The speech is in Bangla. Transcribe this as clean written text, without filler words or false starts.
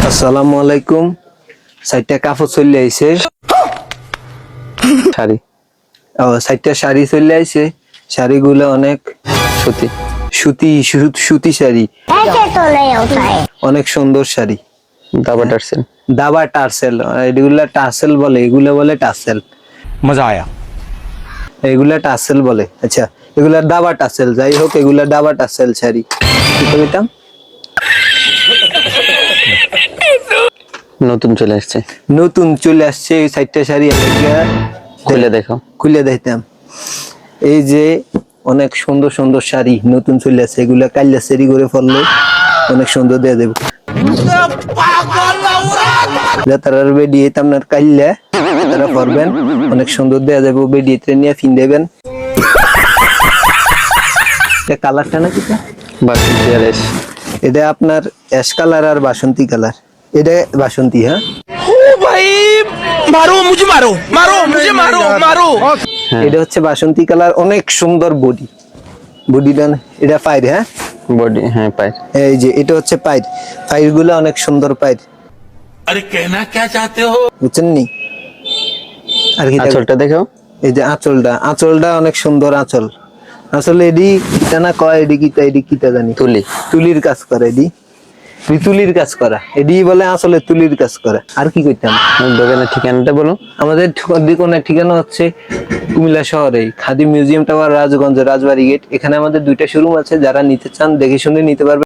আসসালামু আলাইকুম। সাইটটা কাপড় চলে আইছে শাড়ি সাইটটা শাড়ি চলে আইছে। শাড়িগুলো অনেক সুতি সুতি শাড়ি, অনেক সুন্দর শাড়ি। দাবা টার্সেল দাবা টার্সেল, এগুলা টার্সেল বলে, এগুলো বলে টার্সেল। मजा आया। এগুলা টার্সেল বলে। আচ্ছা, এগুলা দাবা টার্সেল। যাই হোক, এগুলা দাবা টার্সেল শাড়ি। কি কইতাম? নতুন চলে আসছে, নতুন চলে আসছে এই সাইটটা শাড়ি। খুলে দেখো। খুলে দেখতাম। এই যে অনেক সুন্দর সুন্দর শাড়ি নতুন চলে আসছে, এগুলা কাল্লা সেরি করে ফেললে অনেক সুন্দর দিয়ে দেবো। তারা বেডিয়ে আপনার কাল্লা তারা পরবেন, অনেক সুন্দর দেওয়া যাবে। বেডিয়েতে নিয়ে ফিন দেবেন। কালারটা নাকি বাসন্তী আর এস। এটা আপনার অ্যাশ কালার আর বাসন্তী কালার। এটা বাসন্তী। হ্যাঁ, भाई मारो मुझे, मारो मारो मुझे, मारो मारो। এটা হচ্ছে বাসন্তী কালার। অনেক সুন্দর বডিটা। এটা পায়ের। হ্যাঁ, বডি, হ্যাঁ পায়। এই যে এটা হচ্ছে পায়ের। পায়ের গুলা অনেক সুন্দর পায়ের। अरे कहना क्या चाहते हो? বুঝছেন নি? আর কি আঁচলটা দেখো। এই যে আঁচলটা অনেক সুন্দর আঁচল। আসলে এডি কিটা না কয়, এডি কিটা জানি। তুলির কাজ করে এডি। তুলির কাজ করা এডি বলে, আসলে তুলির কাজ করা। আর কি কইতাম? দোকানের ঠিকানাটা বলো। আমাদের দোকানের ঠিকানা হচ্ছে কুমিল্লা শহরে খাদি মিউজিয়াম টাওয়ার, রাজগঞ্জ, রাজবাড়ি গেট। এখানে আমাদের 2টা শোরুম আছে। যারা নিতে চান দেখে শুনে নিতে পারবেন।